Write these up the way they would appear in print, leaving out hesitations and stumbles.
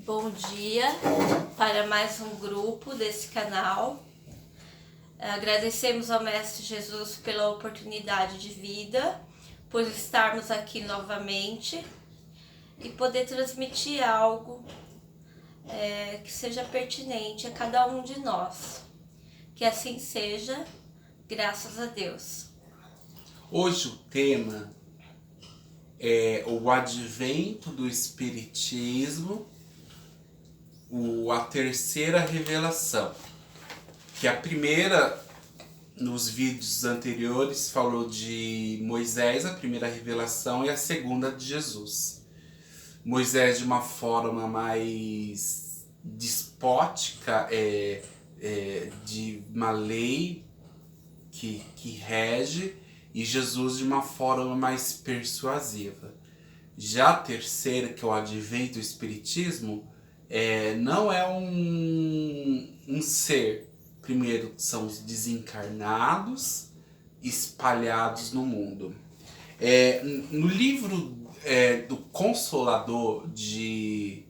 Bom dia para mais um grupo desse canal. Agradecemos ao Mestre Jesus pela oportunidade de vida, por estarmos aqui novamente e poder transmitir algo que seja pertinente a cada um de nós. Que assim seja, graças a Deus. Hoje o tema é o advento do Espiritismo, a terceira revelação. Que a primeira, nos vídeos anteriores, falou de Moisés, a primeira revelação, e a segunda de Jesus. Moisés de uma forma mais despótica, de uma lei que rege, e Jesus de uma forma mais persuasiva. Já a terceira, que é o advento do Espiritismo, não é um ser. Primeiro são os desencarnados espalhados no mundo. No livro do Consolador de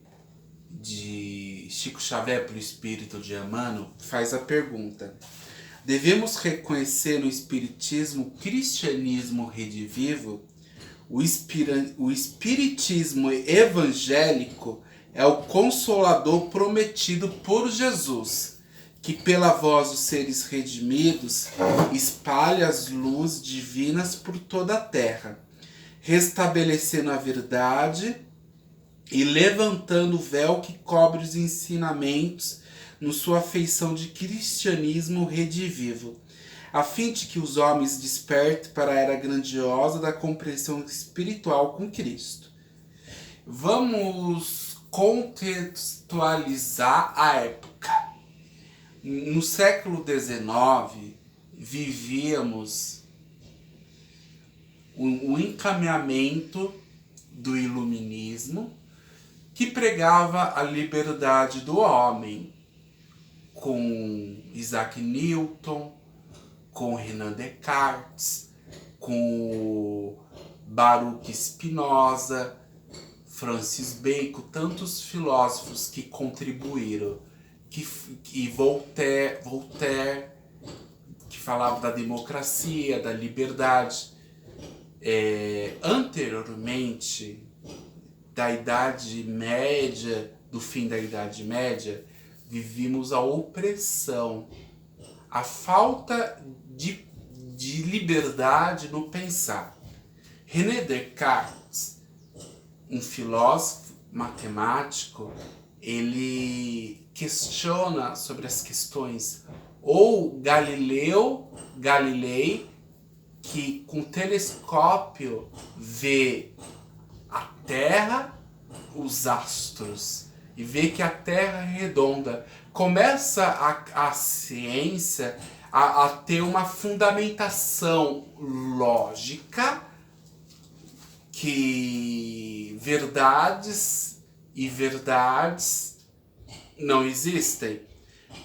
Chico Xavier pelo Espírito de Emmanuel, faz a pergunta: devemos reconhecer no Espiritismo o cristianismo redivivo? O Espiritismo evangélico é o Consolador prometido por Jesus, que pela voz dos seres redimidos espalha as luzes divinas por toda a terra, restabelecendo a verdade e levantando o véu que cobre os ensinamentos no sua feição de cristianismo redivivo, a fim de que os homens despertem para a era grandiosa da compreensão espiritual com Cristo. Vamos contextualizar a época. No século XIX, vivíamos o encaminhamento do iluminismo, que pregava a liberdade do homem, com Isaac Newton, com Renan Descartes, com Baruch Spinoza, Francis Bacon, tantos filósofos que contribuíram, que Voltaire, que falava da democracia, da liberdade. Anteriormente, da Idade Média, do fim da Idade Média, vivíamos a opressão, a falta de liberdade no pensar. René Descartes, um filósofo matemático, ele questiona sobre as questões, ou Galilei, que com telescópio vê a Terra, os astros, e vê que a Terra é redonda. Começa a ciência a ter uma fundamentação lógica, que verdades não existem.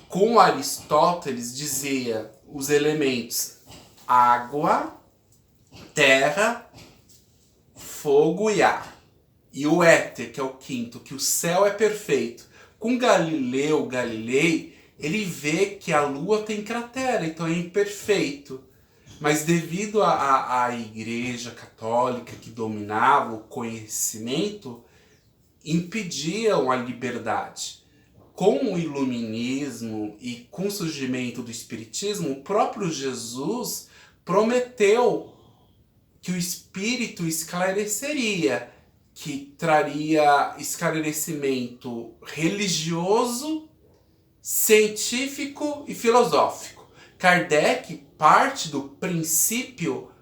Com Aristóteles dizia os elementos água, terra, fogo e ar. E o éter, que é o quinto, que o céu é perfeito. Com Galilei, ele vê que a lua tem cratera, então é imperfeito. Mas devido à Igreja Católica, que dominava o conhecimento, impediam a liberdade. Com o iluminismo e com o surgimento do Espiritismo, o próprio Jesus prometeu que o Espírito esclareceria, que traria esclarecimento religioso, científico e filosófico. Kardec parte do princípio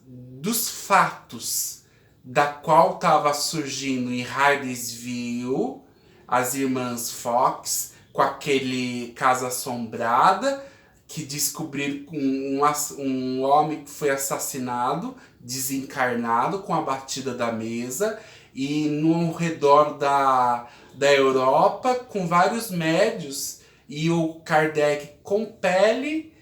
dos fatos, da qual estava surgindo em Hydesville as irmãs Fox, com aquele Casa Assombrada, que descobriram um homem que foi assassinado, desencarnado, com a batida da mesa, e no redor da Europa, com vários médios, e o Kardec compele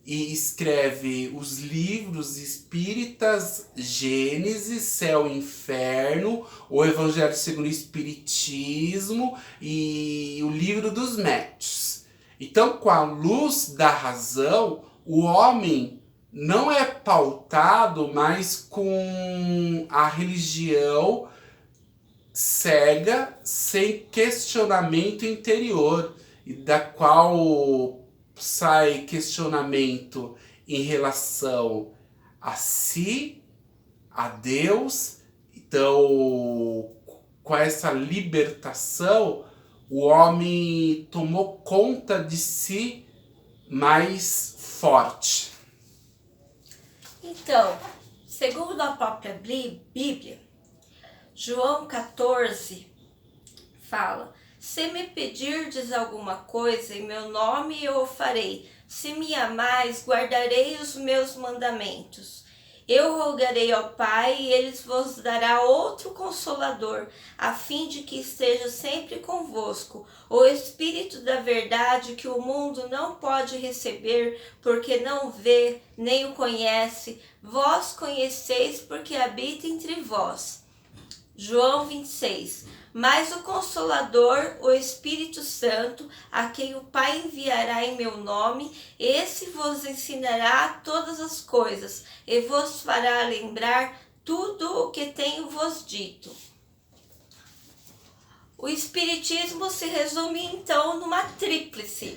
e escreve os livros espíritas, Gênesis, Céu e Inferno, o Evangelho segundo o Espiritismo e o Livro dos Médiuns. Então, com a luz da razão, o homem não é pautado mais com a religião cega, sem questionamento interior, e da qual sai questionamento em relação a si, a Deus. Então, com essa libertação, o homem tomou conta de si mais forte. Então, segundo a própria Bíblia, João 14 fala: se me pedirdes alguma coisa em meu nome, eu o farei. Se me amais, guardarei os meus mandamentos. Eu rogarei ao Pai e ele vos dará outro Consolador, a fim de que esteja sempre convosco, o Espírito da verdade, que o mundo não pode receber, porque não vê, nem o conhece. Vós conheceis, porque habita entre vós. João 26. Mas o Consolador, o Espírito Santo, a quem o Pai enviará em meu nome, esse vos ensinará todas as coisas e vos fará lembrar tudo o que tenho vos dito. O Espiritismo se resume então numa tríplice: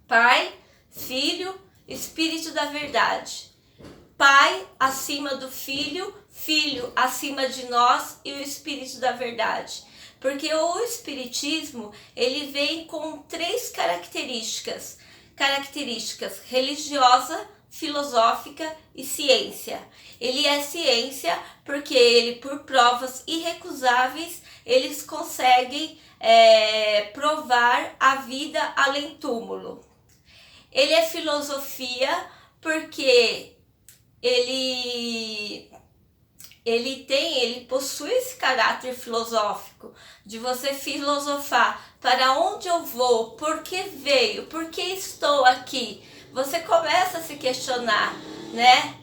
Pai, Filho, Espírito da Verdade. Pai acima do Filho, Filho acima de nós e o Espírito da Verdade. Porque o Espiritismo, ele vem com 3 características. Características: religiosa, filosófica e ciência. Ele é ciência porque ele, por provas irrecusáveis, eles conseguem provar a vida além túmulo. Ele é filosofia porque ele possui esse caráter filosófico de você filosofar: para onde eu vou, por que veio, por que estou aqui. Você começa a se questionar, né?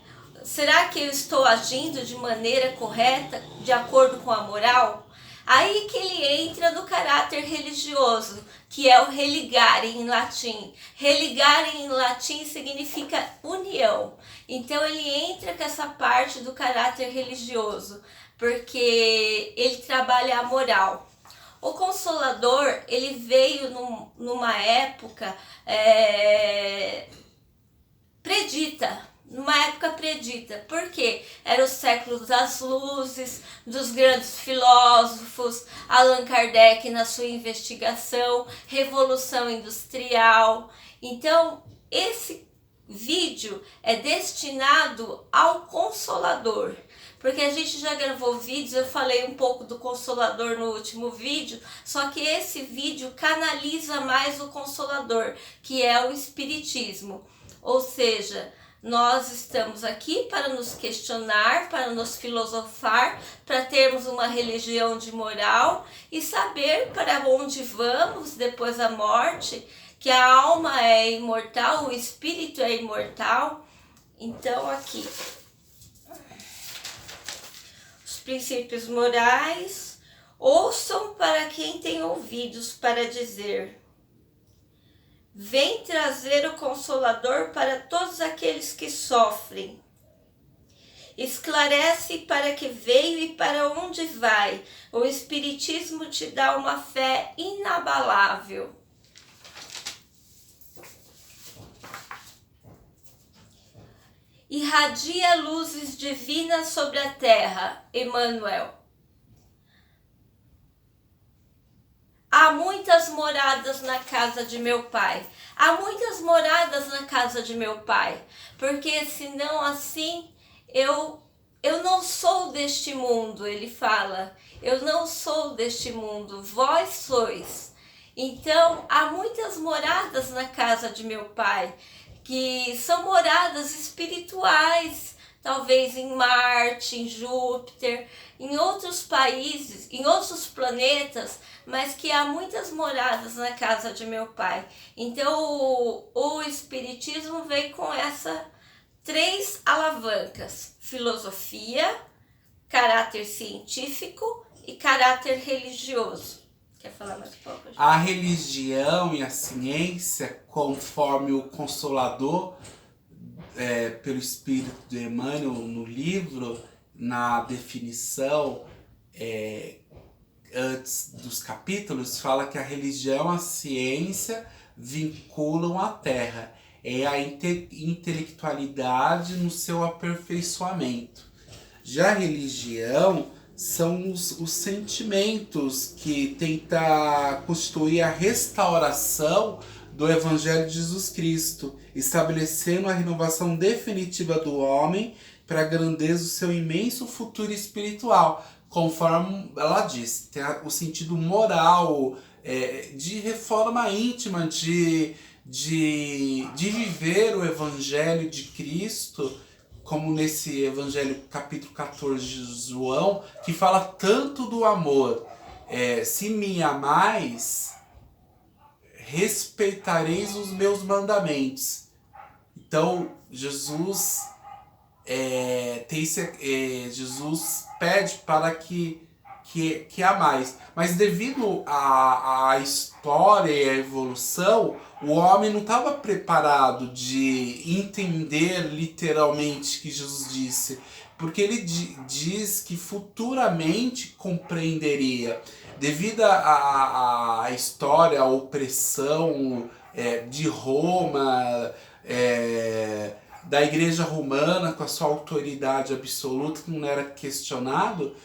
Será que eu estou agindo de maneira correta, de acordo com a moral? Aí que ele entra no caráter religioso, que é o religare em latim. Religare em latim significa união. Então ele entra com essa parte do caráter religioso, porque ele trabalha a moral. O Consolador, ele veio numa época predita, porque era o século das luzes, dos grandes filósofos, Allan Kardec na sua investigação, Revolução Industrial. Então, esse vídeo é destinado ao Consolador, porque a gente já gravou vídeos, eu falei um pouco do Consolador no último vídeo, só que esse vídeo canaliza mais o Consolador, que é o Espiritismo. Ou seja, nós estamos aqui para nos questionar, para nos filosofar, para termos uma religião de moral e saber para onde vamos depois da morte, que a alma é imortal, o espírito é imortal. Então aqui, os princípios morais: ouçam para quem tem ouvidos para dizer. Vem trazer o Consolador para todos aqueles que sofrem. Esclarece para que veio e para onde vai. O Espiritismo te dá uma fé inabalável. Irradia luzes divinas sobre a terra, Emmanuel. Há muitas moradas na casa de meu Pai. Há muitas moradas na casa de meu Pai. Porque senão assim, eu não sou deste mundo, ele fala. Eu não sou deste mundo, vós sois. Então, há muitas moradas na casa de meu Pai, que são moradas espirituais, talvez em Marte, em Júpiter, em outros países, em outros planetas, mas que há muitas moradas na casa de meu pai. Então o Espiritismo veio com essas 3 alavancas: filosofia, caráter científico e caráter religioso. Quer falar mais um pouco? A religião e a ciência, conforme o Consolador, pelo Espírito de Emmanuel, no livro, na definição, antes dos capítulos, fala que a religião e a ciência vinculam a Terra. É a intelectualidade no seu aperfeiçoamento. Já a religião são os sentimentos que tenta constituir a restauração do Evangelho de Jesus Cristo, estabelecendo a renovação definitiva do homem para a grandeza do seu imenso futuro espiritual, conforme ela diz, tem o sentido moral, de reforma íntima, de viver o Evangelho de Cristo, como nesse Evangelho capítulo 14 de João, que fala tanto do amor. Se me amais, respeitareis os meus mandamentos. Então, Jesus Jesus pede para que amais. Mas devido à história e à evolução, o homem não estava preparado de entender literalmente o que Jesus disse, porque ele diz que futuramente compreenderia. Devido à história, à opressão de Roma, da Igreja Romana, com a sua autoridade absoluta, que não era questionado,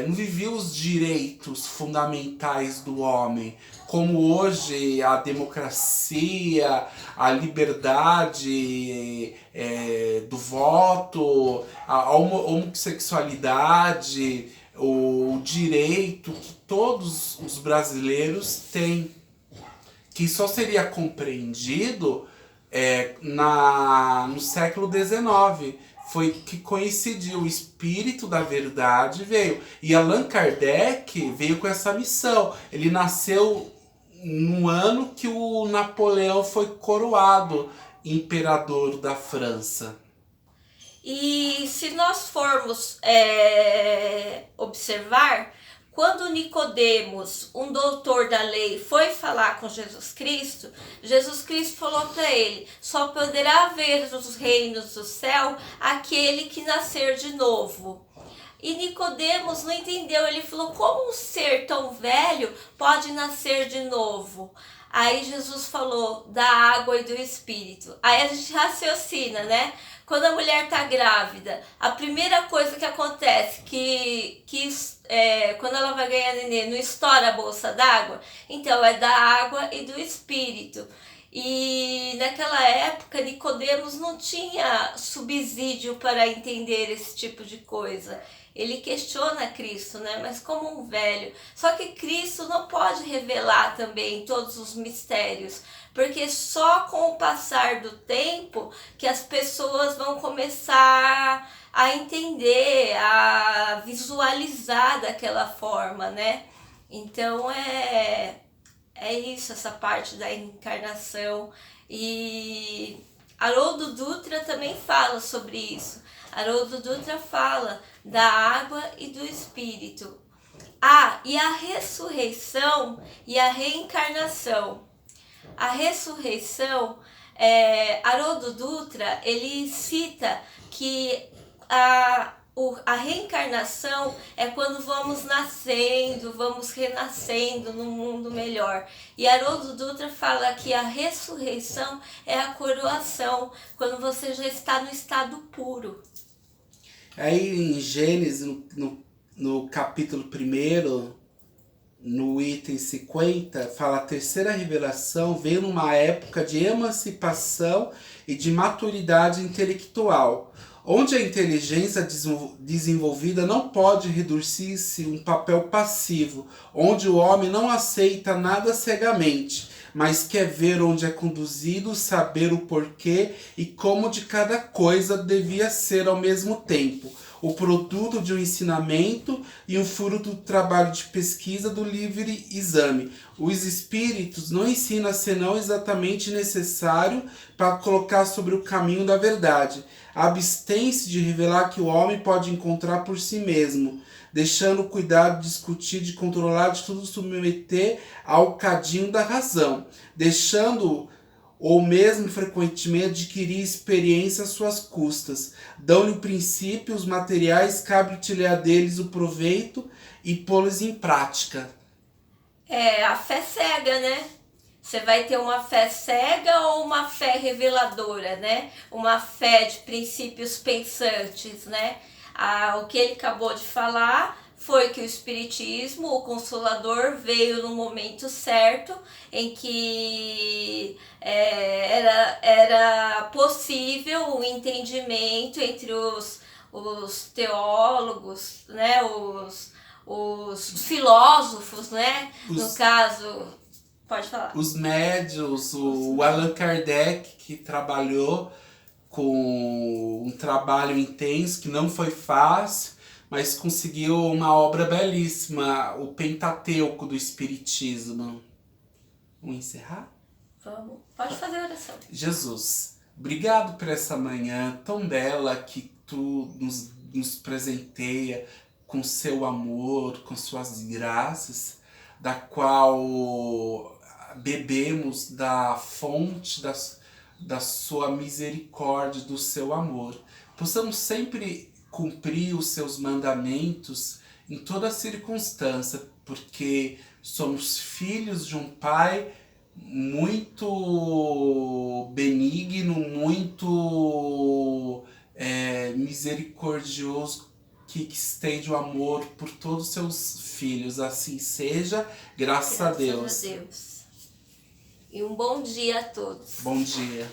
não vivia os direitos fundamentais do homem, como hoje a democracia, a liberdade do voto, a homossexualidade, o direito que todos os brasileiros têm, que só seria compreendido no século XIX. Foi que coincidiu, o espírito da verdade veio. E Allan Kardec veio com essa missão. Ele nasceu no ano que o Napoleão foi coroado imperador da França. E se nós formos observar, quando Nicodemos, um doutor da lei, foi falar com Jesus Cristo falou para ele: só poderá ver os reinos do céu aquele que nascer de novo. E Nicodemos não entendeu, ele falou: como um ser tão velho pode nascer de novo? Aí Jesus falou da água e do Espírito. Aí a gente raciocina, né? Quando a mulher está grávida, a primeira coisa que acontece, quando ela vai ganhar neném, não estoura a bolsa d'água? Então é da água e do Espírito. E naquela época Nicodemos não tinha subsídio para entender esse tipo de coisa. Ele questiona Cristo, né? Mas como um velho. Só que Cristo não pode revelar também todos os mistérios, porque só com o passar do tempo que as pessoas vão começar a entender, a visualizar daquela forma, né? Então é isso, essa parte da encarnação. E Haroldo Dutra também fala sobre isso. Haroldo Dutra fala da água e do Espírito. E a ressurreição e a reencarnação. A ressurreição, Haroldo Dutra, ele cita que a reencarnação é quando vamos nascendo, vamos renascendo num mundo melhor. E Haroldo Dutra fala que a ressurreição é a coroação, quando você já está no estado puro. Aí em Gênesis, no capítulo 1, no item 50, fala: a terceira revelação veio numa época de emancipação e de maturidade intelectual, onde a inteligência desenvolvida não pode reduzir-se a um papel passivo, onde o homem não aceita nada cegamente, mas quer ver onde é conduzido, saber o porquê e como de cada coisa devia ser ao mesmo tempo. o produto de um ensinamento e um fruto do trabalho de pesquisa do livre exame. Os espíritos não ensinam senão exatamente necessário para colocar sobre o caminho da verdade. Abstém-se de revelar que o homem pode encontrar por si mesmo, deixando o cuidado de discutir, de controlar, de tudo submeter ao cadinho da razão, deixando ou mesmo frequentemente adquirir experiência às suas custas. Dão-lhe o princípio, os materiais, cabe utilizar deles o proveito e pô-los em prática. É a fé cega, né? Você vai ter uma fé cega ou uma fé reveladora, né? Uma fé de princípios pensantes, né? O que ele acabou de falar foi que o Espiritismo, o Consolador, veio no momento certo em que era possível o entendimento entre os teólogos, né? Os filósofos, né? No caso, pode falar. Os médios, o Allan Kardec, que trabalhou com um trabalho intenso, que não foi fácil, mas conseguiu uma obra belíssima, o Pentateuco do Espiritismo. Vamos encerrar? Vamos. Pode fazer a oração. Jesus, obrigado por essa manhã tão bela que tu nos presenteia com seu amor, com suas graças, da qual bebemos da fonte da sua misericórdia, do seu amor. Possamos sempre cumprir os seus mandamentos em toda circunstância, porque somos filhos de um Pai muito benigno, muito misericordioso, que estende o amor por todos os seus filhos. Assim seja, graças a Deus. E um bom dia a todos. Bom dia.